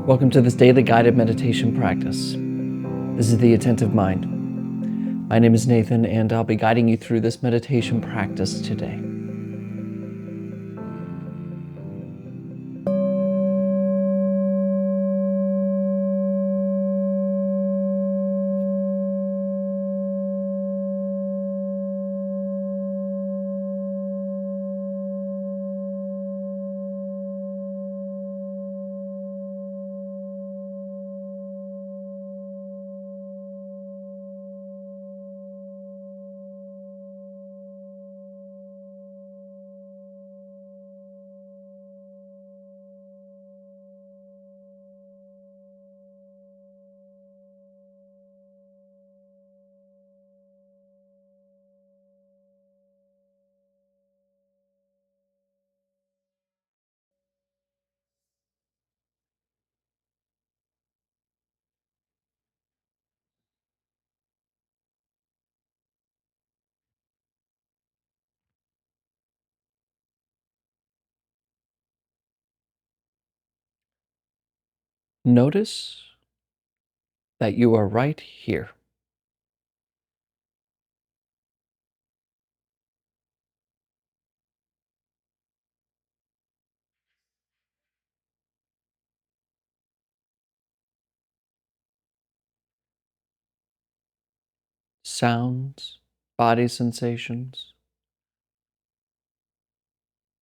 Welcome to this daily guided meditation practice. This is the Attentive Mind. My name is Nathan, and I'll be guiding you through this meditation practice today. Notice that you are right here. Sounds, body sensations,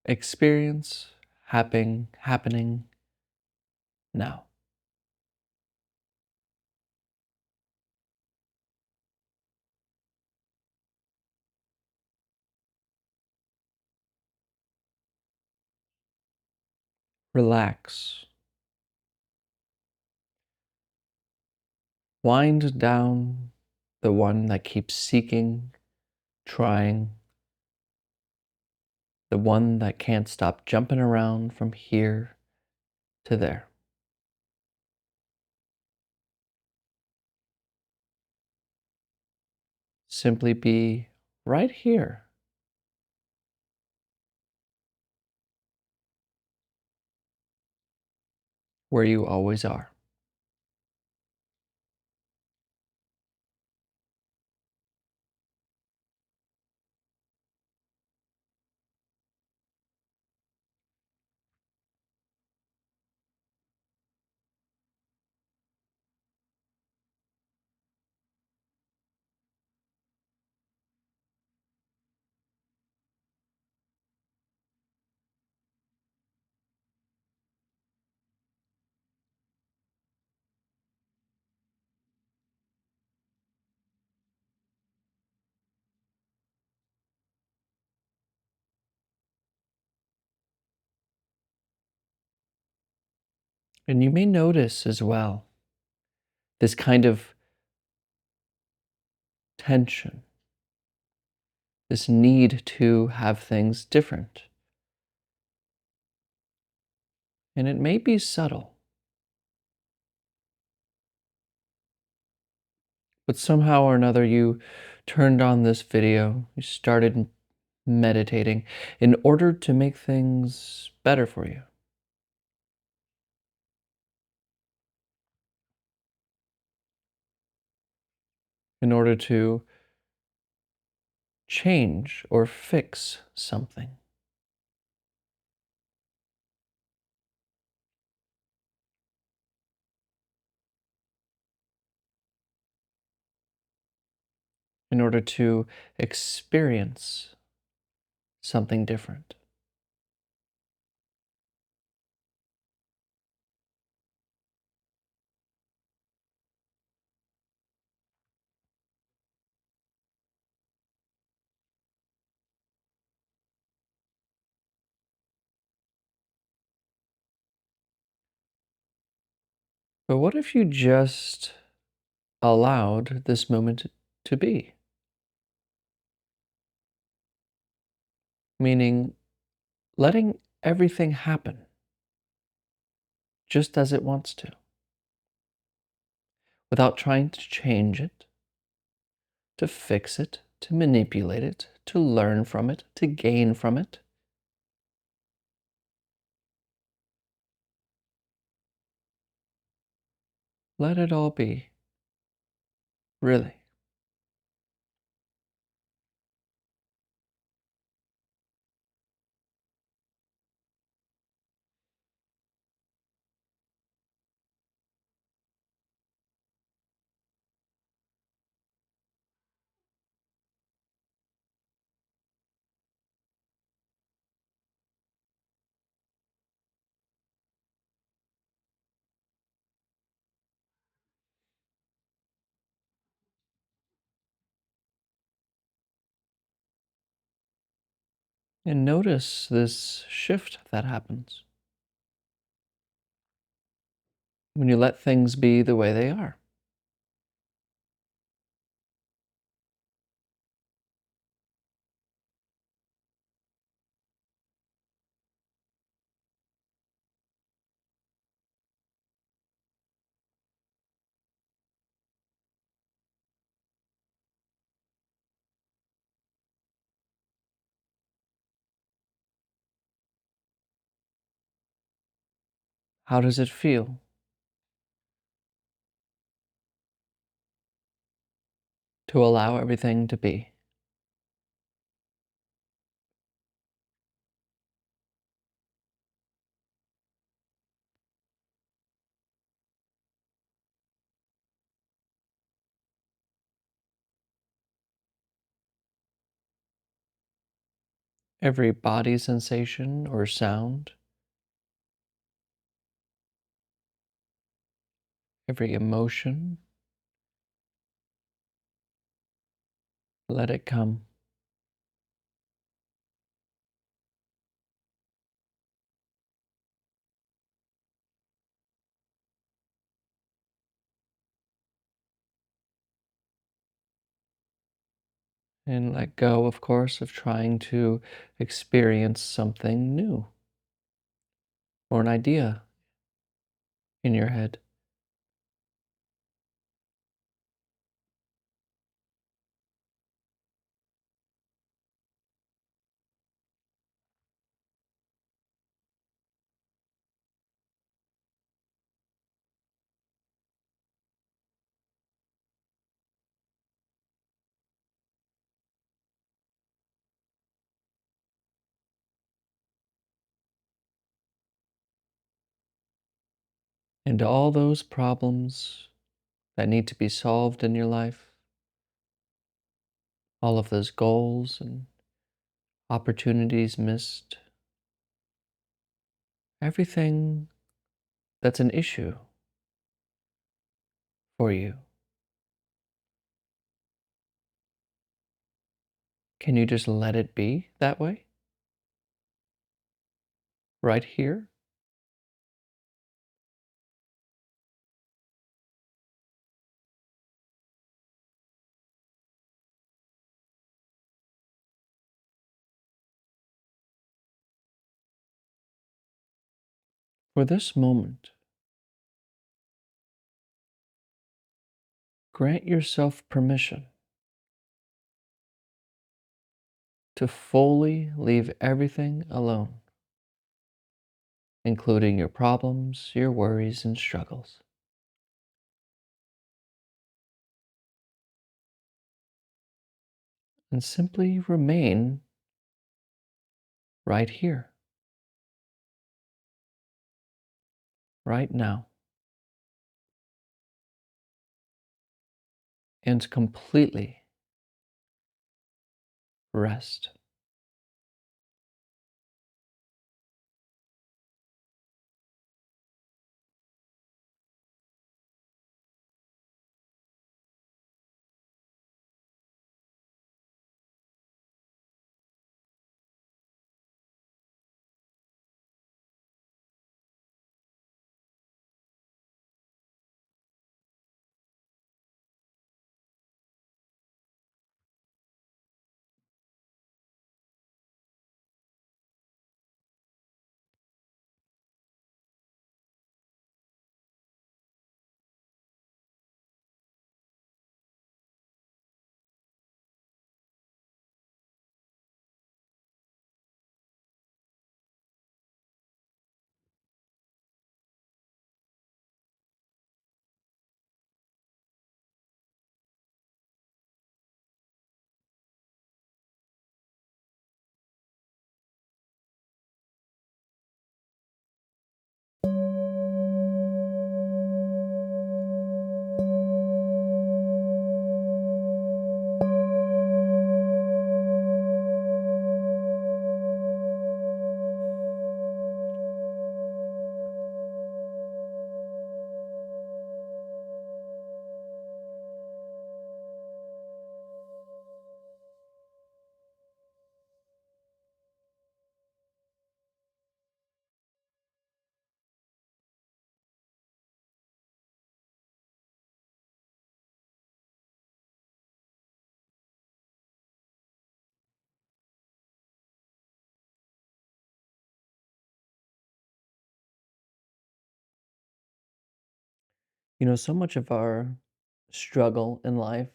experience happening now. Relax. Wind down the one that keeps seeking, trying, the one that can't stop jumping around from here to there. Simply be right here, where you always are. And you may notice as well this kind of tension, this need to have things different. And it may be subtle, but somehow or another you turned on this video, you started meditating in order to make things better for you, in order to change or fix something. In order to experience something different. But what if you just allowed this moment to be? Meaning, letting everything happen just as it wants to, without trying to change it, to fix it, to manipulate it, to learn from it, to gain from it. Let it all be. Really. And notice this shift that happens when you let things be the way they are. How does it feel to allow everything to be? Every body sensation or sound, every emotion, let it come. And let go, of course, of trying to experience something new or an idea in your head. And all those problems that need to be solved in your life, all of those goals and opportunities missed, everything that's an issue for you. Can you just let it be that way? Right here? For this moment, grant yourself permission to fully leave everything alone, including your problems, your worries, and struggles. And simply remain right here, right now, and completely rest. So much of our struggle in life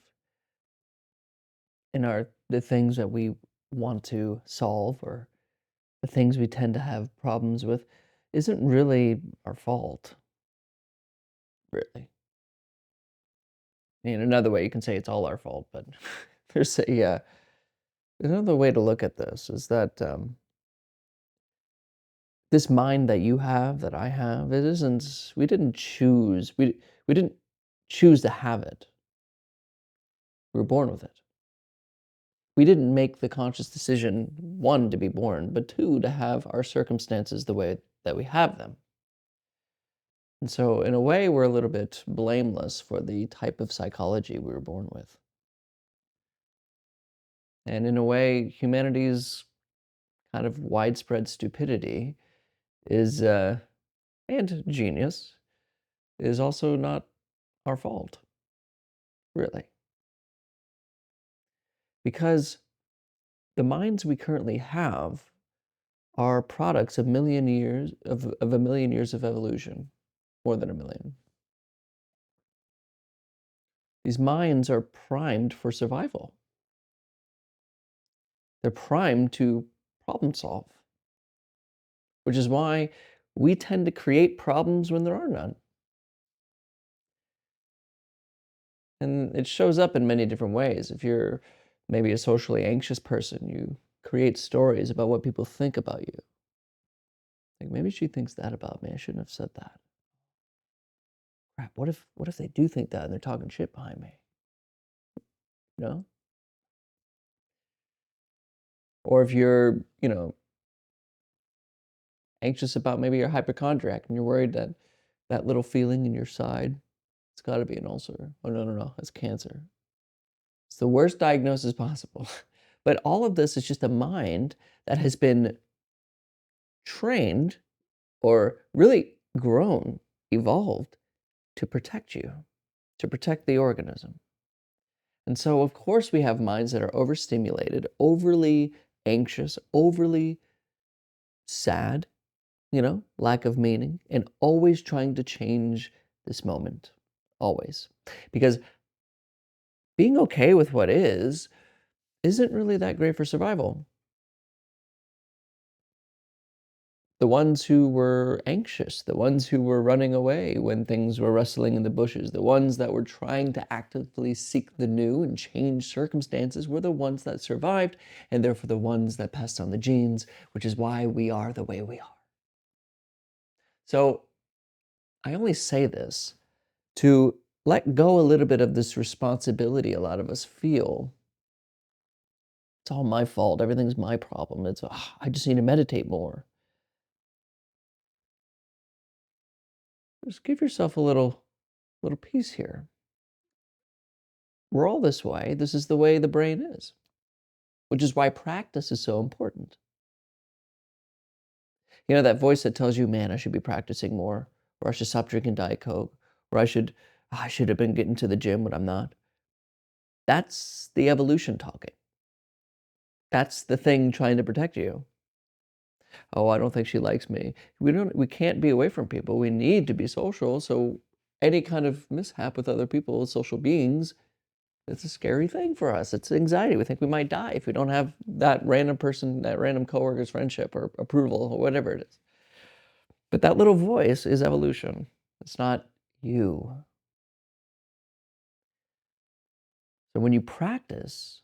and the things that we want to solve or the things we tend to have problems with isn't really our fault, really. Another way you can say it's all our fault, but there's another way to look at this is that this mind that you have, that I have, it isn't. We didn't choose to have it. We were born with it. We didn't make the conscious decision, one, to be born, but two, to have our circumstances the way that we have them. And so, in a way, we're a little bit blameless for the type of psychology we were born with. And in a way, humanity's kind of widespread stupidity is, and genius, is also not our fault, really. Because the minds we currently have are products of a million years of evolution, more than a million. These minds are primed for survival. They're primed to problem solve, which is why we tend to create problems when there are none. And it shows up in many different ways. If you're maybe a socially anxious person, you create stories about what people think about you. Like, maybe she thinks that about me. I shouldn't have said that. Crap, what if they do think that and they're talking shit behind me? You know? Or if you're, anxious about maybe you're a hypochondriac and you're worried that that little feeling in your side, it's got to be an ulcer. Oh, no, no, no, it's cancer. It's the worst diagnosis possible. But all of this is just a mind that has been trained or really grown, evolved to protect you, to protect the organism. And so, of course, we have minds that are overstimulated, overly anxious, overly sad, lack of meaning, and always trying to change this moment. Always. Because being okay with what is isn't really that great for survival. The ones who were anxious, the ones who were running away when things were rustling in the bushes, the ones that were trying to actively seek the new and change circumstances were the ones that survived, and therefore the ones that passed on the genes, which is why we are the way we are. So I only say this to let go a little bit of this responsibility a lot of us feel. It's all my fault. Everything's my problem. I just need to meditate more. Just give yourself a little peace here. We're all this way. This is the way the brain is, which is why practice is so important. That voice that tells you, man, I should be practicing more, or I should stop drinking Diet Coke, or I should have been getting to the gym when I'm not. That's the evolution talking. That's the thing trying to protect you. Oh, I don't think she likes me. We can't be away from people. We need to be social. So any kind of mishap with other people, social beings, it's a scary thing for us. It's anxiety. We think we might die if we don't have that random person, that random coworker's friendship or approval or whatever it is. But that little voice is evolution. It's not you. So when you practice,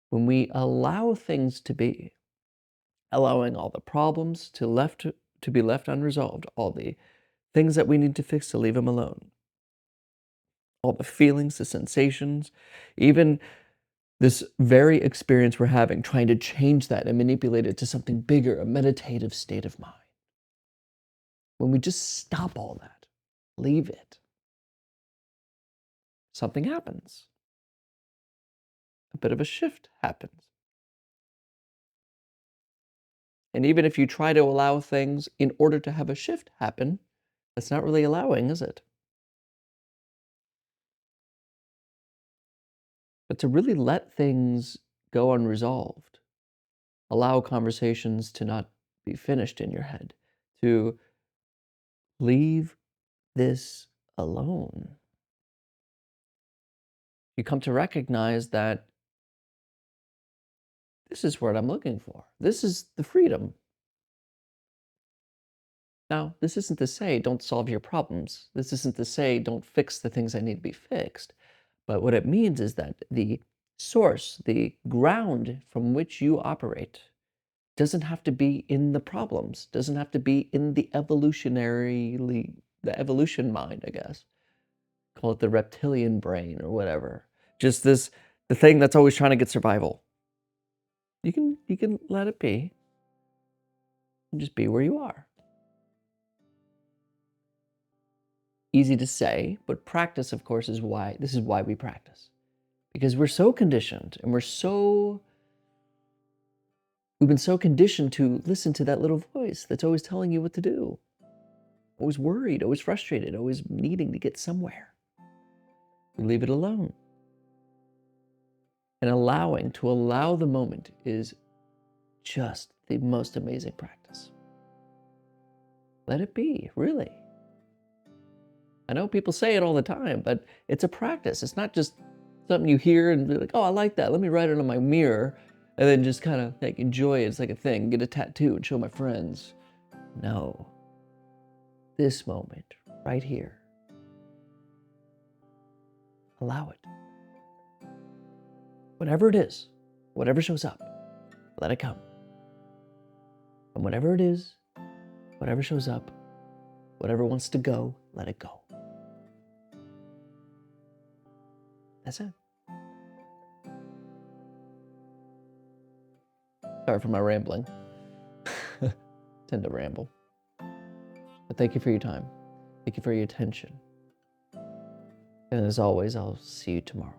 when we allow things to be, allowing all the problems to be left unresolved, all the things that we need to fix to leave them alone, all the feelings, the sensations, even this very experience we're having, trying to change that and manipulate it to something bigger, a meditative state of mind. When we just stop all that, leave it, something happens. A bit of a shift happens. And even if you try to allow things in order to have a shift happen, that's not really allowing, is it? But to really let things go unresolved, allow conversations to not be finished in your head, to leave this alone. You come to recognize that this is what I'm looking for. This is the freedom. Now, this isn't to say don't solve your problems. This isn't to say don't fix the things that need to be fixed. But what it means is that the source, the ground from which you operate, doesn't have to be in the problems, doesn't have to be in the evolution mind, I guess. Call it the reptilian brain or whatever. Just the thing that's always trying to get survival. You can let it be and just be where you are. Easy to say, but practice, of course, is why we practice. Because we're so conditioned and we've been so conditioned to listen to that little voice that's always telling you what to do. Always worried, always frustrated, always needing to get somewhere. We leave it alone. And allow the moment is just the most amazing practice. Let it be, really. I know people say it all the time, but it's a practice. It's not just something you hear and be like, oh, I like that. Let me write it on my mirror and then just kind of like enjoy it. It's like a thing, get a tattoo and show my friends. No. This moment, right here. Allow it. Whatever it is, whatever shows up, let it come. And whatever it is, whatever shows up, whatever wants to go, let it go. That's it. Sorry for my rambling. Tend to ramble. But thank you for your time. Thank you for your attention. And as always, I'll see you tomorrow.